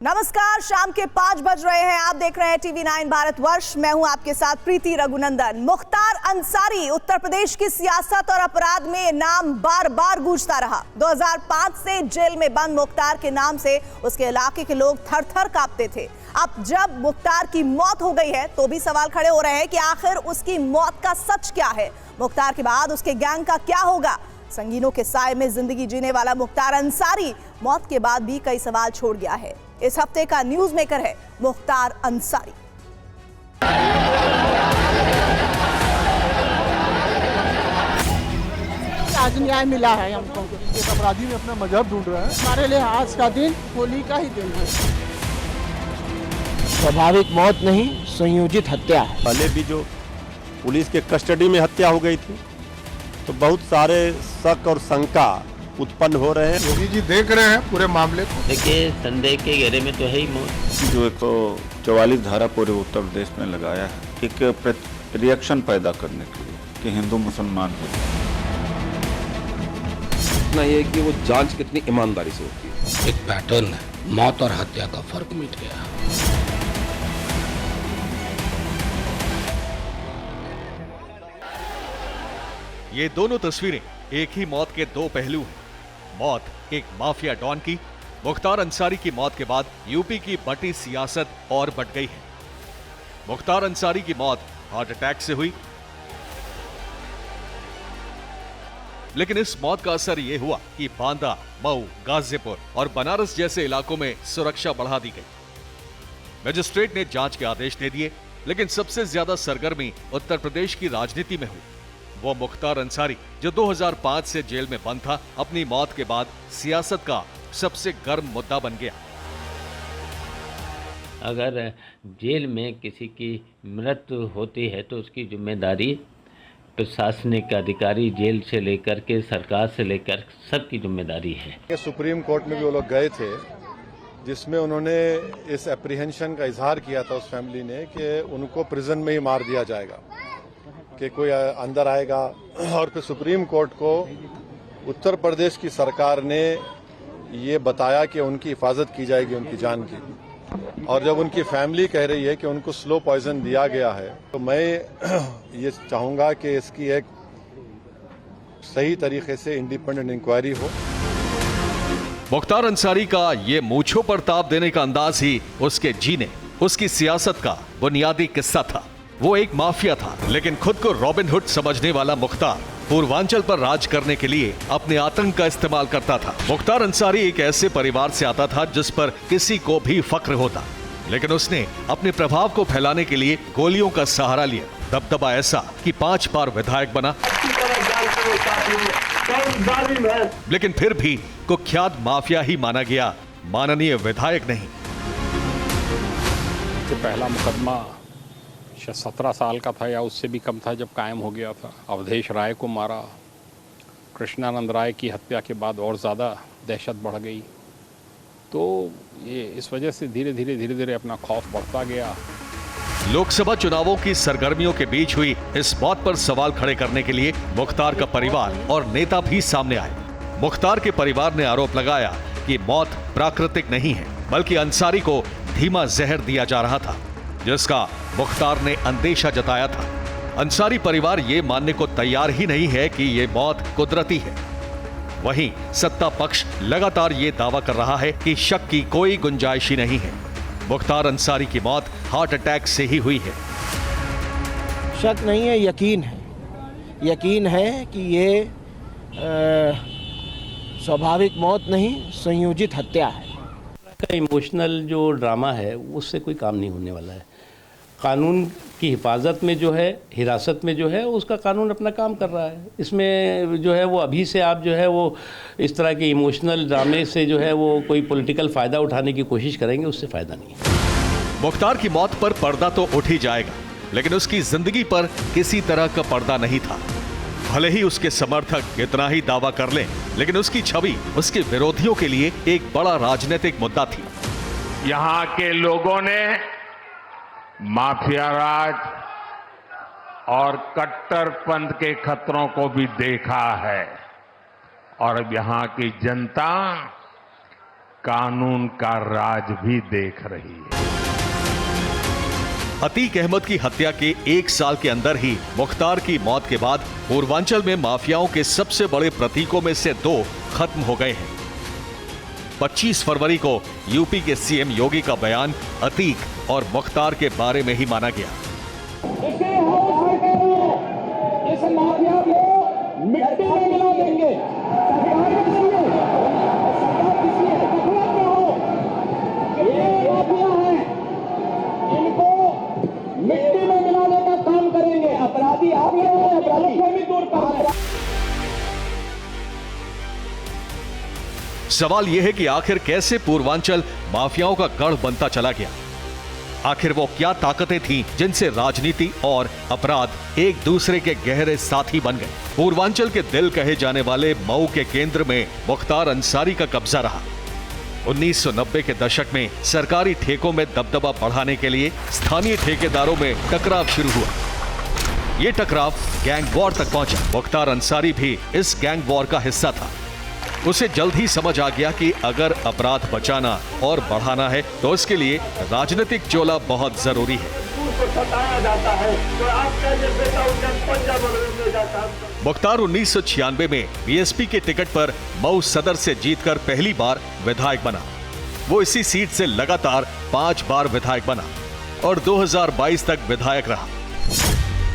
नमस्कार, शाम के 5 बज रहे हैं। आप देख रहे हैं टीवी 9 भारतवर्ष। मैं हूं आपके साथ प्रीति रघुनंदन। मुख्तार अंसारी, उत्तर प्रदेश की सियासत और अपराध में नाम बार बार गूंजता रहा। 2005 से जेल में बंद मुख्तार के नाम से उसके इलाके के लोग थर थर कांपते थे। अब जब मुख्तार की मौत हो गई है तो भी सवाल खड़े हो रहे हैं कि आखिर उसकी मौत का सच क्या है। मुख्तार के बाद उसके गैंग का क्या होगा। संगीनों के साए में जिंदगी जीने वाला मुख्तार अंसारी मौत के बाद भी कई सवाल छोड़ गया है। इस हफ्ते का न्यूज मेकर है मुख्तार अंसारी। आज न्याय मिला है हमको। एक अपराधी में अपना मजहब ढूंढ रहा है। हमारे लिए आज का दिन होली का ही दिन है। स्वाभाविक मौत नहीं, संयोजित हत्या है। पहले भी जो पुलिस के कस्टडी में हत्या हो गई थी तो बहुत सारे शक और शंका उत्पन्न हो रहे हैं। योगी जी देख रहे हैं पूरे मामले को। देखिए, संदेह के घेरे में तो है ही मौत। जो 144 धारा पूरे उत्तर प्रदेश में लगाया है एक रिएक्शन पैदा करने के लिए कि हिंदू मुसलमान हो। इतना ये कि वो जांच कितनी ईमानदारी से होती है। एक पैटर्न है, मौत और हत्या का फर्क मिट गया। ये दोनों तस्वीरें एक ही मौत के दो पहलू हैं। मौत एक माफिया डॉन की। मुख्तार अंसारी की मौत के बाद यूपी की बटी सियासत और बढ़ गई है। मुख्तार अंसारी की मौत हार्ट अटैक से हुई, लेकिन इस मौत का असर यह हुआ कि बांदा, मऊ, गाजीपुर और बनारस जैसे इलाकों में सुरक्षा बढ़ा दी गई। मजिस्ट्रेट ने जांच के आदेश दे दिए, लेकिन सबसे ज्यादा सरगर्मी उत्तर प्रदेश की राजनीति में हुई। वो मुख्तार अंसारी जो 2005 से जेल में बंद था, अपनी मौत के बाद सियासत का सबसे गर्म मुद्दा बन गया। अगर जेल में किसी की मृत्यु होती है तो उसकी जिम्मेदारी प्रशासनिक अधिकारी, जेल से लेकर के सरकार से लेकर सबकी जिम्मेदारी है। सुप्रीम कोर्ट में भी वो लोग गए थे, जिसमें उन्होंने इस एप्रीहेंशन का इजहार किया था उस फैमिली ने कि उनको प्रिजन में ही मार दिया जाएगा, कि कोई अंदर आएगा। और फिर सुप्रीम कोर्ट को उत्तर प्रदेश की सरकार ने ये बताया कि उनकी हिफाजत की जाएगी, उनकी जान की। और जब उनकी फैमिली कह रही है कि उनको स्लो पॉइजन दिया गया है, तो मैं ये चाहूंगा कि इसकी एक सही तरीके से इंडिपेंडेंट इंक्वायरी हो। मुख्तार अंसारी का ये मूंछों पर ताप देने का अंदाज ही उसके जीने, उसकी सियासत का बुनियादी किस्सा था। वो एक माफिया था, लेकिन खुद को रॉबिन हुड समझने वाला मुख्तार पूर्वांचल पर राज करने के लिए अपने आतंक का इस्तेमाल करता था। मुख्तार अंसारी एक ऐसे परिवार से आता था जिस पर किसी को भी फक्र होता, लेकिन उसने अपने प्रभाव को फैलाने के लिए गोलियों का सहारा लिया। दबदबा ऐसा कि 5 बार विधायक बना, लेकिन फिर भी कुख्यात माफिया ही माना गया, माननीय विधायक नहीं। पहला मुकदमा 17 साल का था या उससे भी कम था जब कायम हो गया था। अवधेश राय को मारा, कृष्णानंद राय की हत्या के बाद और ज़्यादा दहशत बढ़ गई। तो ये इस वजह से धीरे धीरे अपना खौफ बढ़ता गया। लोकसभा चुनावों की सरगर्मियों के बीच हुई इस मौत पर सवाल खड़े करने के लिए मुख्तार का परिवार और नेता भी सामने आए। मुख्तार के परिवार ने आरोप लगाया कि मौत प्राकृतिक नहीं है, बल्कि अंसारी को धीमा जहर दिया जा रहा था, जिसका मुख्तार ने अंदेशा जताया था। अंसारी परिवार ये मानने को तैयार ही नहीं है कि ये मौत कुदरती है। वहीं सत्ता पक्ष लगातार ये दावा कर रहा है कि शक की कोई गुंजाइश ही नहीं है। मुख्तार अंसारी की मौत हार्ट अटैक से ही हुई है। शक नहीं है, यकीन है। यकीन है कि ये स्वाभाविक मौत नहीं, संयोजित हत्या है। इमोशनल जो ड्रामा है उससे कोई काम नहीं होने वाला है। कानून की हिफाजत में जो है, हिरासत में जो है, उसका कानून अपना काम कर रहा है। इसमें जो है वो अभी से आप जो है वो इस तरह के इमोशनल ड्रामे से जो है वो कोई पॉलिटिकल फ़ायदा उठाने की कोशिश करेंगे, उससे फ़ायदा नहीं है। मुख्तार की मौत पर पर्दा तो उठ ही जाएगा, लेकिन उसकी जिंदगी पर किसी तरह का पर्दा नहीं था। भले ही उसके समर्थक कितना ही दावा कर लें, लेकिन उसकी छवि उसके विरोधियों के लिए एक बड़ा राजनीतिक मुद्दा थी। यहाँ के लोगों ने माफिया राज और कट्टरपंथ के खतरों को भी देखा है, और अब यहाँ की जनता कानून का राज भी देख रही है। अतीक अहमद की हत्या के 1 साल के अंदर ही मुख्तार की मौत के बाद पूर्वांचल में माफियाओं के सबसे बड़े प्रतीकों में से 2 खत्म हो गए हैं। 25 फरवरी को यूपी के सीएम योगी का बयान अतीक और मुख्तार के बारे में ही माना गया। इस माफिया को मिट्टी में मिला देंगे। ये माफिया है, इनको मिट्टी में मिलाने का काम करेंगे। अपराधी आप लोग हैं, अपराधी को भी दूर करें। सवाल यह है कि आखिर कैसे पूर्वांचल माफियाओं का गढ़ बनता चला गया। आखिर वो क्या ताकतें थीं जिनसे राजनीति और अपराध एक दूसरे के गहरे साथी बन गए। पूर्वांचल के दिल कहे जाने वाले मऊ के केंद्र में मुख्तार अंसारी का कब्जा रहा। 1990 के दशक में सरकारी ठेकों में दबदबा बढ़ाने के लिए स्थानीय ठेकेदारों में टकराव शुरू हुआ। ये टकराव गैंग वॉर तक पहुंचा। मुख्तार अंसारी भी इस गैंग वॉर का हिस्सा था। उसे जल्द ही समझ आ गया कि अगर अपराध बचाना और बढ़ाना है तो उसके लिए राजनीतिक चोला बहुत जरूरी है। मुख्तार 1996 में बीएसपी के टिकट पर मऊ सदर से जीतकर पहली बार विधायक बना। वो इसी सीट से लगातार 5 बार विधायक बना और 2022 तक विधायक रहा।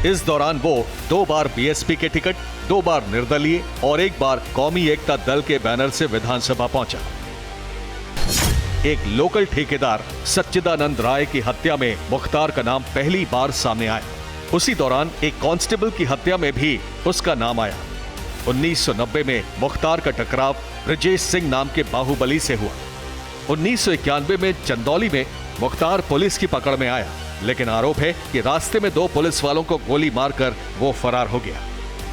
इस दौरान वो 2 बार बीएसपी के टिकट, 2 बार निर्दलीय और 1 बार कौमी एकता दल के बैनर से विधानसभा पहुंचा। एक लोकल ठेकेदार सच्चिदानंद राय की हत्या में मुख्तार का नाम पहली बार सामने आया। उसी दौरान एक कांस्टेबल की हत्या में भी उसका नाम आया। 1990 में मुख्तार का टकराव ब्रजेश सिंह नाम के बाहुबली से हुआ। 1991 में चंदौली में मुख्तार पुलिस की पकड़ में आया, लेकिन आरोप है कि रास्ते में 2 पुलिस वालों को गोली मारकर वो फरार हो गया।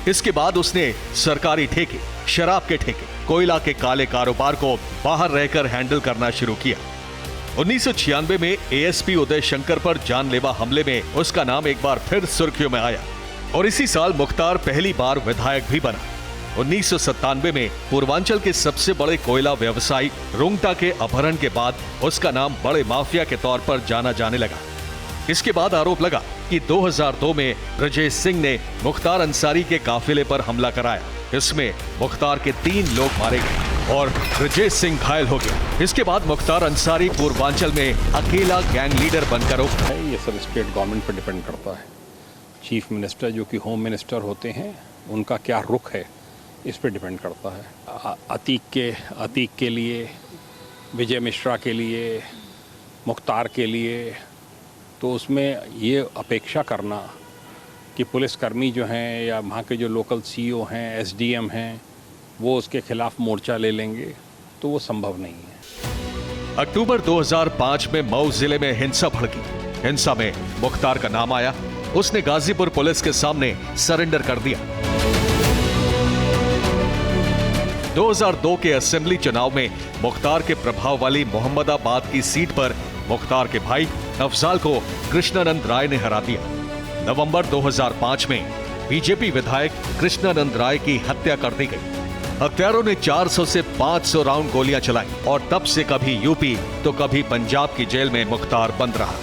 इसके बाद उसने सरकारी ठेके, शराब के ठेके, कोयला के काले कारोबार को बाहर रहकर हैंडल करना शुरू किया। 1996 में एएसपी उदय शंकर पर जानलेवा हमले में उसका नाम एक बार फिर सुर्खियों में आया और इसी साल मुख्तार पहली बार विधायक भी बना। 1997 में पूर्वांचल के सबसे बड़े कोयला व्यवसायी रुंगटा के अपहरण के बाद उसका नाम बड़े माफिया के तौर पर जाना जाने लगा। इसके बाद आरोप लगा कि 2002 में ब्रजेश सिंह ने मुख्तार अंसारी के काफिले पर हमला कराया। इसमें मुख्तार के 3 लोग मारे गए और ब्रजेश सिंह घायल हो गया। इसके बाद मुख्तार अंसारी पूर्वांचल में अकेला गैंग लीडर बनकर उभरा। ये सब स्टेट गवर्नमेंट पर डिपेंड करता है। चीफ मिनिस्टर जो कि होम मिनिस्टर होते हैं, उनका क्या रुख है इस पर डिपेंड करता है। अतीक के लिए, विजय मिश्रा के लिए, मुख्तार के लिए, तो उसमें ये अपेक्षा करना कि पुलिसकर्मी जो हैं या वहाँ के जो लोकल सीईओ हैं, एसडीएम हैं, वो उसके खिलाफ मोर्चा ले लेंगे, तो वो संभव नहीं है। अक्टूबर 2005 में मऊ जिले में हिंसा भड़की। हिंसा में मुख्तार का नाम आया। उसने गाजीपुर पुलिस के सामने सरेंडर कर दिया। 2002 के असेंबली चुनाव में मुख्तार के प्रभाव वाली मोहम्मदाबाद की सीट पर मुख्तार के भाई अफजाल को कृष्णानंद राय ने हरा दिया। नवंबर 2005 में बीजेपी विधायक कृष्णानंद राय की हत्या कर दी गई। हत्यारों ने 400 से 500 राउंड गोलियां चलाई और तब से कभी यूपी तो कभी पंजाब की जेल में मुख्तार बंद रहा।